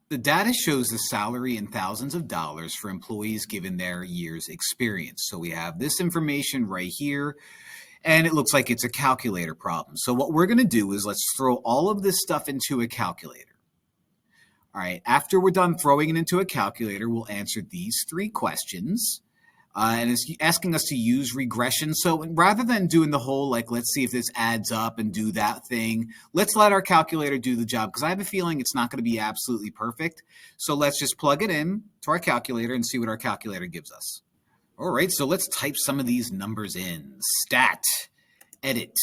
The data shows the salary in thousands of dollars for employees given their year's experience. So we have this information right here, and it looks like it's a calculator problem. So what we're going to do is let's throw all of this stuff into a calculator. All right, after we're done throwing it into a calculator, we'll answer these three questions. And it's asking us to use regression. So rather than doing the whole, like, let's see if this adds up and do that thing, let's let our calculator do the job, because I have a feeling it's not going to be absolutely perfect. So let's just plug it in to our calculator and see what our calculator gives us. All right, so let's type some of these numbers in. Stat, edit.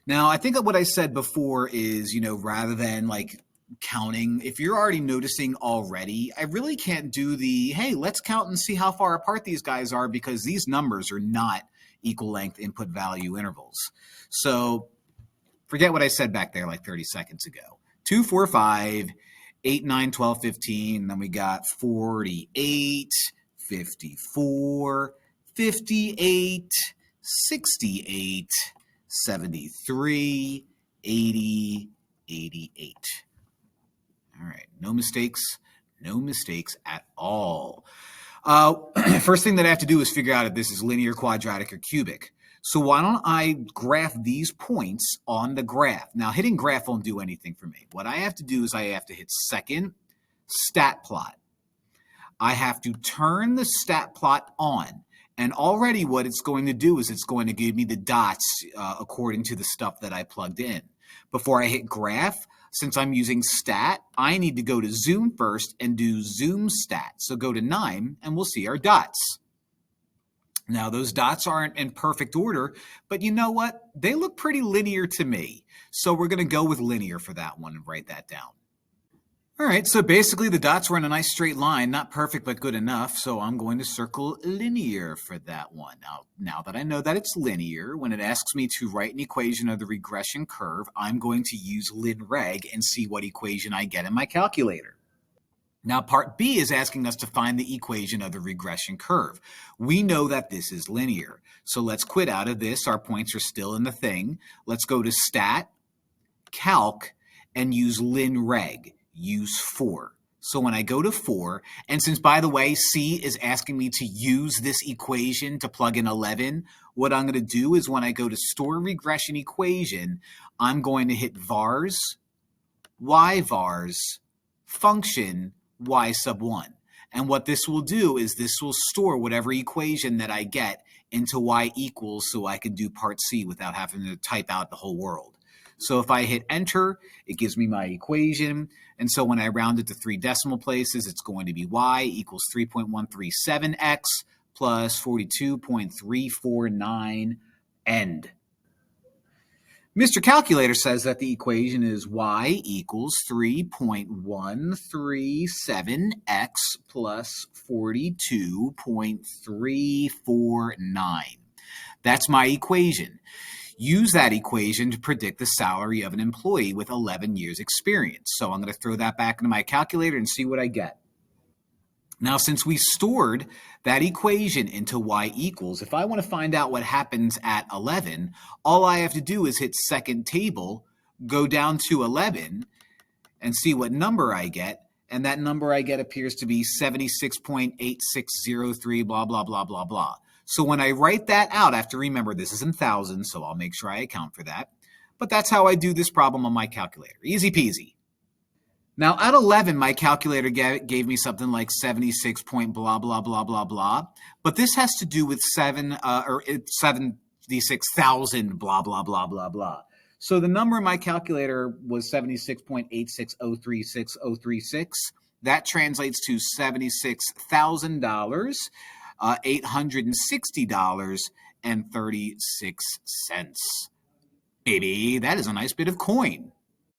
Now, I think that what I said before is, rather than like counting, if you're already noticing already, I really can't do the, hey, let's count and see how far apart these guys are, because these numbers are not equal length input value intervals. So forget what I said back there like 30 seconds ago. 2, 4, 5, 8, 9, 12, 15. Then we got 48, 54, 58, 68, 73, 80, 88. All right, no mistakes at all. First thing that I have to do is figure out if this is linear, quadratic, or cubic. So why don't I graph these points on the graph? Now, hitting graph won't do anything for me. What I have to do is I have to hit second, stat plot. I have to turn the stat plot on. And already what it's going to do is it's going to give me the dots according to the stuff that I plugged in. Before I hit graph, since I'm using stat, I need to go to zoom first and do zoom stat. So go to 9 and we'll see our dots. Now those dots aren't in perfect order, but you know what? They look pretty linear to me. So we're going to go with linear for that one and write that down. All right, so basically the dots were in a nice straight line, not perfect, but good enough. So I'm going to circle linear for that one. Now that I know that it's linear, when it asks me to write an equation of the regression curve, I'm going to use LinReg and see what equation I get in my calculator. Now, part B is asking us to find the equation of the regression curve. We know that this is linear. So let's quit out of this. Our points are still in the thing. Let's go to stat, calc, and use LinReg. Use 4. So when I go to 4, and since, by the way, C is asking me to use this equation to plug in 11, what I'm going to do is when I go to store regression equation, I'm going to hit vars, y vars, function, y sub 1. And what this will do is this will store whatever equation that I get into y equals, so I can do part C without having to type out the whole world. So if I hit enter, it gives me my equation. And so when I round it to 3 decimal places, it's going to be y equals 3.137x plus 42.349 end. Mr. Calculator says that the equation is y equals 3.137x plus 42.349. That's my equation. Use that equation to predict the salary of an employee with 11 years experience. So I'm going to throw that back into my calculator and see what I get. Now, since we stored that equation into y equals, if I want to find out what happens at 11, all I have to do is hit second table, go down to 11, and see what number I get. And that number I get appears to be 76.8603, blah, blah, blah, blah, blah. So when I write that out, I have to remember this is in thousands, so I'll make sure I account for that. But that's how I do this problem on my calculator. Easy peasy. Now, at 11, my calculator gave me something like 76 point blah, blah, blah, blah, blah. But this has to do with 76,000 blah, blah, blah, blah, blah. So the number in my calculator was 76.86036,036. That translates to $76,000, $860.36. Maybe that is a nice bit of coin.